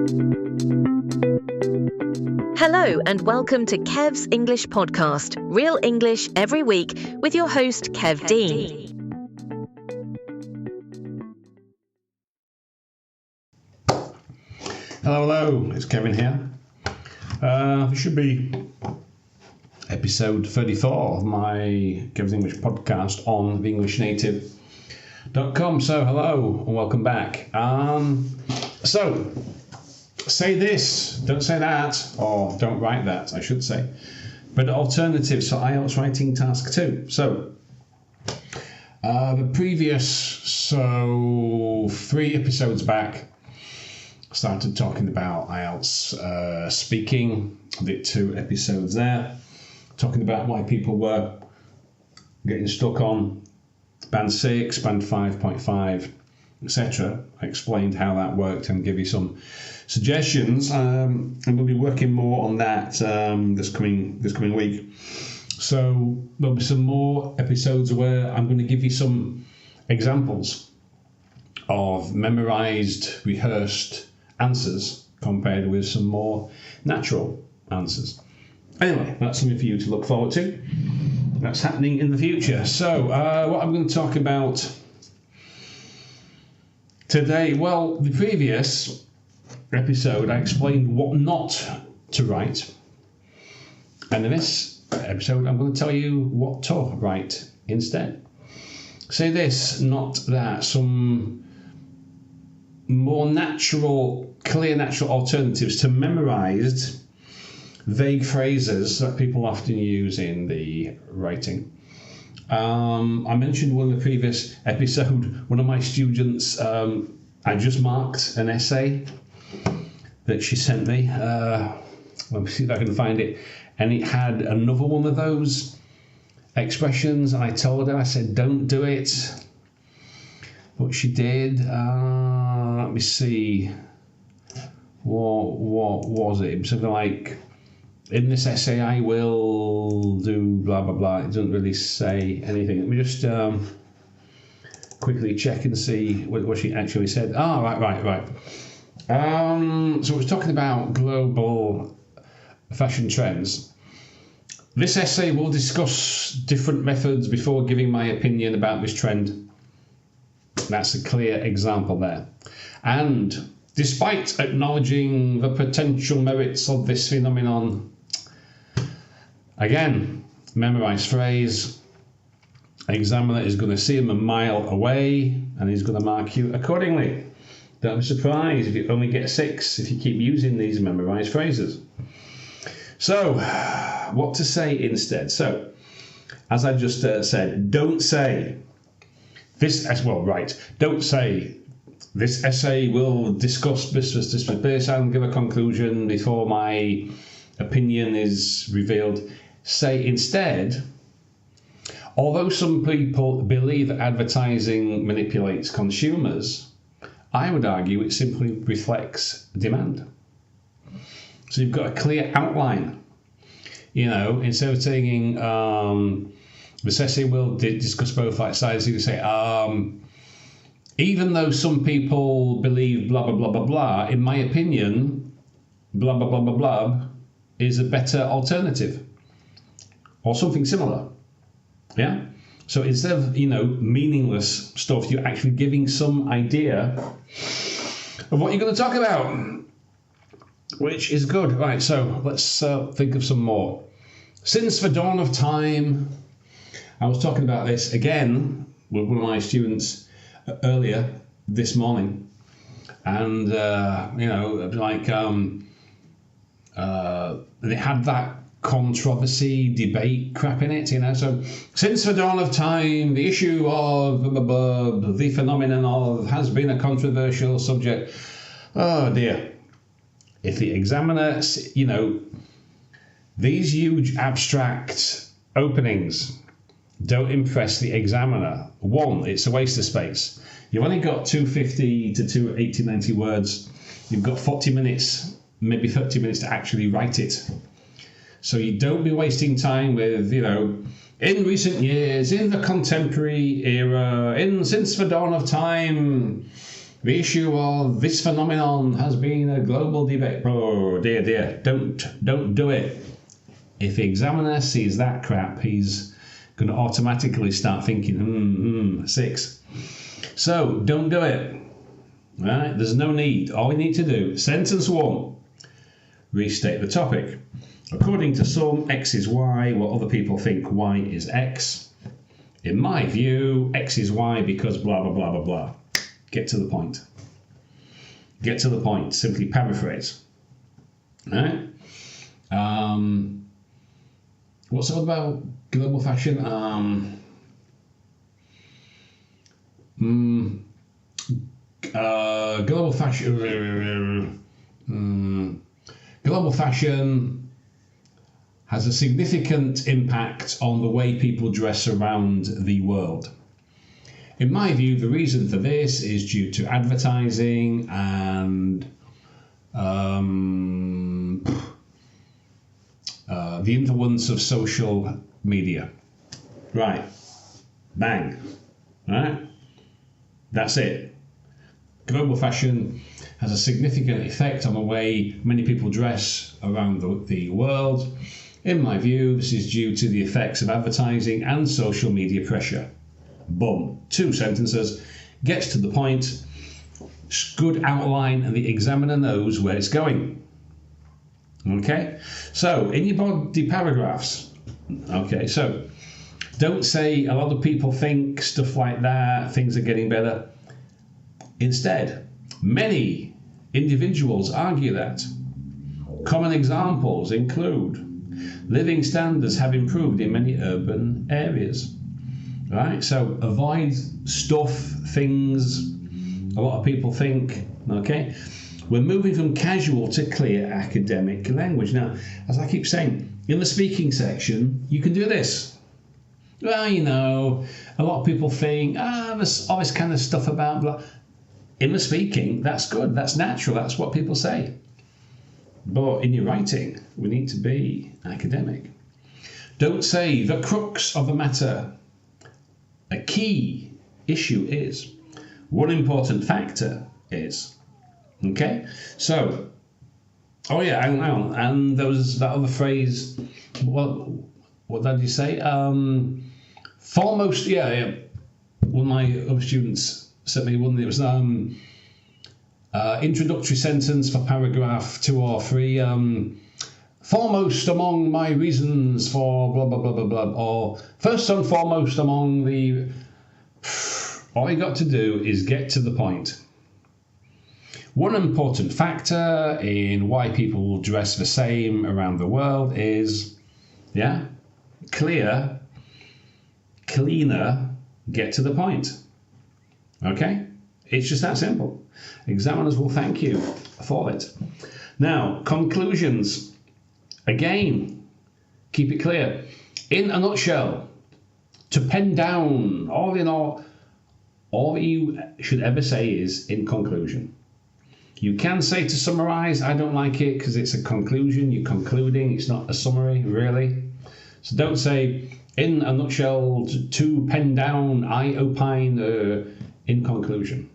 Hello and welcome to Kev's English Podcast, Real English every week with your host Kev Dean. Hello, it's Kevin here. This should be episode 34 of my Kev's English podcast on theenglishnative.com. So hello and welcome back. So say this, don't say that, or don't write that, I should say. But alternatives for IELTS Writing Task 2. So the previous 3 episodes back, started talking about IELTS speaking. I did 2 episodes there, talking about why people were getting stuck on band 6, band 5.5, etc. I explained how that worked and give you some suggestions, and we'll be working more on that this coming week. So there'll be some more episodes where I'm going to give you some examples of memorized, rehearsed answers compared with some more natural answers. Anyway, that's something for you to look forward to. That's happening in the future. So what I'm going to talk about today, well, the previous episode I explained what not to write, and in this episode I'm going to tell you what to write instead. Say this, not that. Some more natural, clear natural alternatives to memorized vague phrases that people often use in the writing. I mentioned in the previous episode, one of my students, I just marked an essay that she sent me. Let me see if I can find it. And it had another one of those expressions. I told her, I said, don't do it. But she did. Let me see. What was it? Something like, in this essay I will do blah blah blah. It doesn't really say anything. Let me just quickly check and see what she actually said. Right. So it was talking about global fashion trends. This essay will discuss different methods before giving my opinion about this trend. That's a clear example there. And despite acknowledging the potential merits of this phenomenon, again, memorized phrase, examiner is going to see him a mile away and he's going to mark you accordingly. Don't be surprised if you only get 6 if you keep using these memorized phrases. So, what to say instead? So, as I just said, don't say this, don't say this essay will discuss this and give a conclusion before my opinion is revealed. Say instead, although some people believe that advertising manipulates consumers, I would argue it simply reflects demand. So you've got a clear outline. Instead of taking this essay will discuss both sides, you can say, even though some people believe blah, blah, blah, blah, blah, in my opinion, blah, blah, blah, blah, blah is a better alternative. Or something similar. Yeah? So instead of, meaningless stuff, you're actually giving some idea of what you're going to talk about, which is good. Right, so let's think of some more. Since the dawn of time, I was talking about this again with one of my students earlier this morning, and they had that controversy, debate crap in it, So, since the dawn of time, the issue of the phenomenon of has been a controversial subject. Oh dear. If the examiner, these huge abstract openings don't impress the examiner, 1, it's a waste of space. You've only got 250 to 280, 90 words. You've got 40 minutes, maybe 30 minutes to actually write it. So you don't be wasting time with, in recent years, in the contemporary era, since the dawn of time, The issue of this phenomenon has been a global debate. Oh dear, dear, don't do it. If the examiner sees that crap, he's going to automatically start thinking, 6. So don't do it. Right? There's no need. All we need to do, sentence 1, restate the topic. According to some, X is Y, what other people think Y is X. In my view, X is Y because blah, blah, blah, blah, blah. Get to the point. Get to the point. Simply paraphrase. All right? What's it about global fashion? Global fashion. Global fashion has a significant impact on the way people dress around the world. In my view, the reason for this is due to advertising and the influence of social media. Right. Bang. Right? That's it. Global fashion has a significant effect on the way many people dress around the world. In my view, this is due to the effects of advertising and social media pressure. Boom. 2 sentences. Gets to the point. Good outline, and the examiner knows where it's going. Okay? So, in your body paragraphs, okay, so don't say a lot of people think stuff like that, things are getting better. Instead, many individuals argue that. Common examples include living standards have improved in many urban areas. Right? So avoid stuff, things a lot of people think. Okay? We're moving from casual to clear academic language. Now, as I keep saying, in the speaking section, you can do this. Well, you know, a lot of people think, there's all this kind of stuff about blah. In the speaking, that's good, that's natural, that's what people say. But in your writing, we need to be academic. Don't say the crux of the matter. A key issue is, one important factor is. Okay? So, oh yeah, hang on. And there was that other phrase, what did you say? Foremost, yeah. One of my other students sent me one, it was introductory sentence for paragraph 2 or 3. Foremost among my reasons for blah, blah, blah, blah, blah, or first and foremost among the... All you got to do is get to the point. One important factor in why people dress the same around the world is, clear, cleaner, get to the point. Okay? It's just that simple. Examiners will thank you for it. Now, conclusions. Again, keep it clear. In a nutshell, to pen down, all in all that you should ever say is in conclusion. You can say to summarize, I don't like it because it's a conclusion, you're concluding, it's not a summary, really. So don't say, in a nutshell, to pen down, I opine, in conclusion.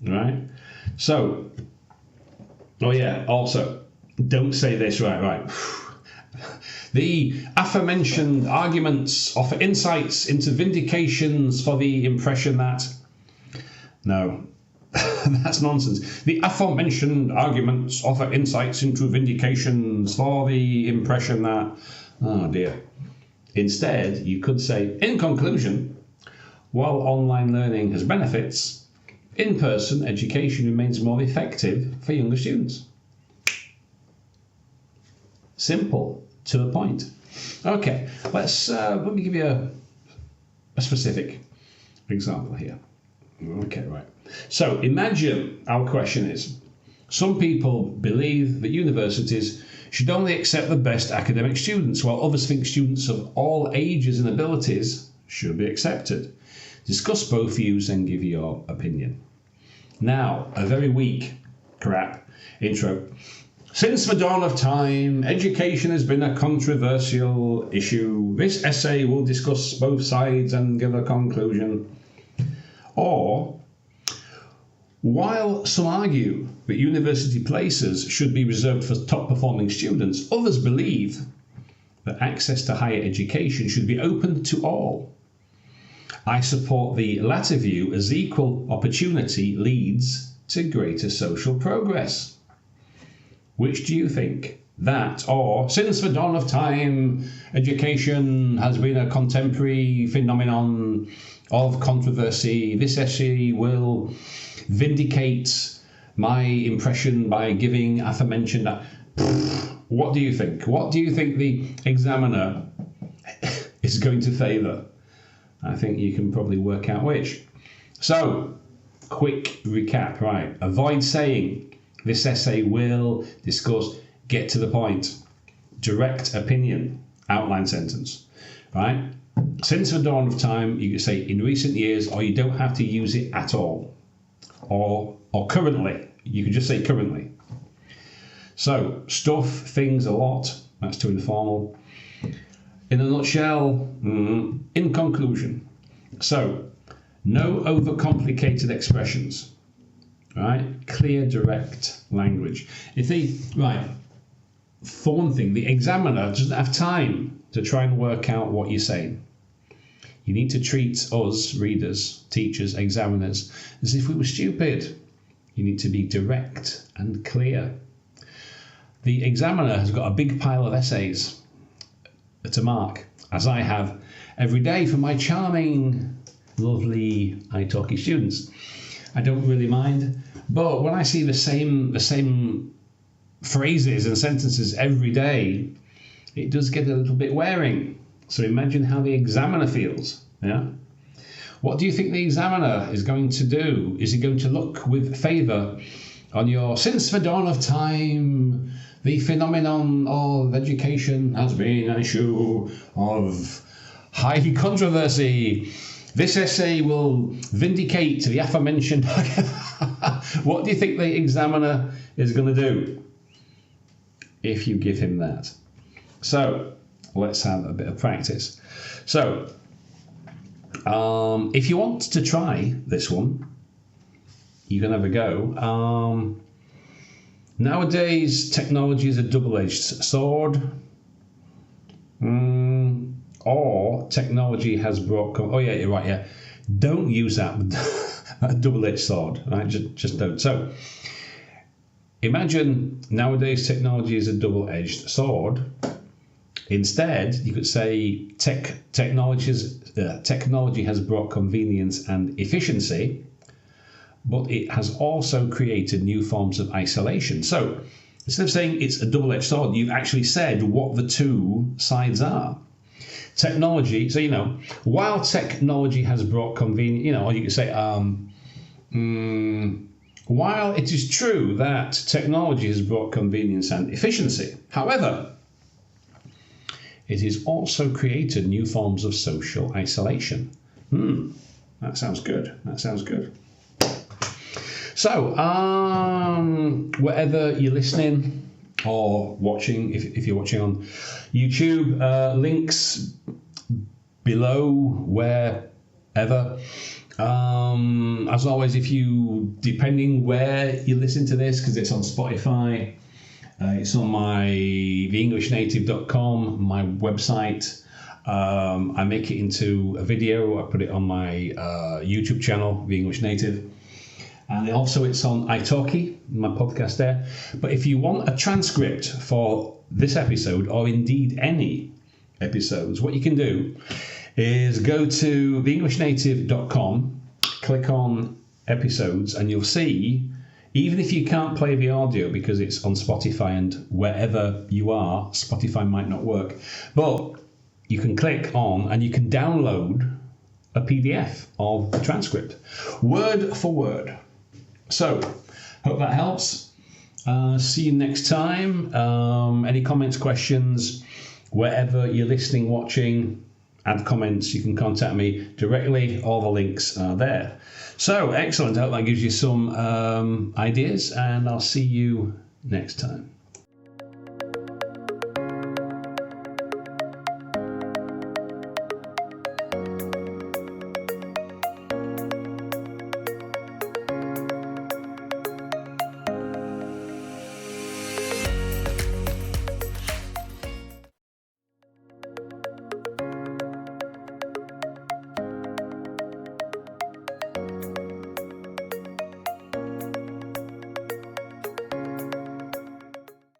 Right? So, also, don't say this, right. The aforementioned arguments offer insights into vindications for the impression that... No, that's nonsense. The aforementioned arguments offer insights into vindications for the impression that... Oh dear. Instead, you could say, in conclusion, while online learning has benefits, in-person education remains more effective for younger students. Simple, to the point. Okay, let me give you a specific example here. Okay, right. So imagine our question is, some people believe that universities should only accept the best academic students, while others think students of all ages and abilities should be accepted. Discuss both views and give your opinion. Now, a very weak intro. Since the dawn of time, education has been a controversial issue. This essay will discuss both sides and give a conclusion. Or, While some argue that university places should be reserved for top performing students, others believe that access to higher education should be open to all. I support the latter view as equal opportunity leads to greater social progress. Which do you think? That or since the dawn of time, education has been a contemporary phenomenon of controversy. This essay will vindicate my impression by giving aforementioned. What do you think? What do you think the examiner is going to favour? I think you can probably work out which. So, quick recap, right? Avoid saying this essay will discuss, get to the point, direct opinion, outline sentence, right? Since the dawn of time, you can say in recent years, or you don't have to use it at all. Or currently, you can just say currently. So, stuff things a lot, that's too informal. In a nutshell, in conclusion, so no overcomplicated expressions, right? Clear, direct language. For one thing, the examiner doesn't have time to try and work out what you're saying. You need to treat us, readers, teachers, examiners, as if we were stupid. You need to be direct and clear. The examiner has got a big pile of essays to mark, as I have every day for my charming, lovely italki students. I don't really mind, but when I see the same phrases and sentences every day, it does get a little bit wearing. So imagine how the examiner feels. Yeah. What do you think the examiner is going to do? Is he going to look with favour on your since the dawn of time, the phenomenon of education has been an issue of high controversy. This essay will vindicate the aforementioned. What do you think the examiner is going to do if you give him that? So let's have a bit of practice. So if you want to try this one, you can have a go. Nowadays, technology is a double-edged sword. Or technology has brought... Oh, yeah, you're right, yeah. Don't use that double-edged sword, right? Just don't. So, imagine nowadays technology is a double-edged sword. Instead, you could say technology has brought convenience and efficiency, but it has also created new forms of isolation. So, instead of saying it's a double-edged sword, you've actually said what the two sides are. Technology, so, while technology has brought convenience, or you could say, while it is true that technology has brought convenience and efficiency, however, it has also created new forms of social isolation. That sounds good. So, wherever you're listening or watching, if you're watching on YouTube, links below, wherever. As always, depending where you listen to this, because it's on Spotify, it's on my theenglishnnative.com, my website. I make it into a video. I put it on my YouTube channel, The English Native. And also it's on italki, my podcast there. But if you want a transcript for this episode, or indeed any episodes, what you can do is go to theenglishnnative.com, click on episodes, and you'll see, even if you can't play the audio because it's on Spotify and wherever you are, Spotify might not work, but you can click on and you can download a PDF of the transcript, word for word. So, hope that helps. See you next time. Any comments, questions, wherever you're listening, watching, add comments, you can contact me directly. All the links are there. So, excellent. I hope that gives you some ideas, and I'll see you next time.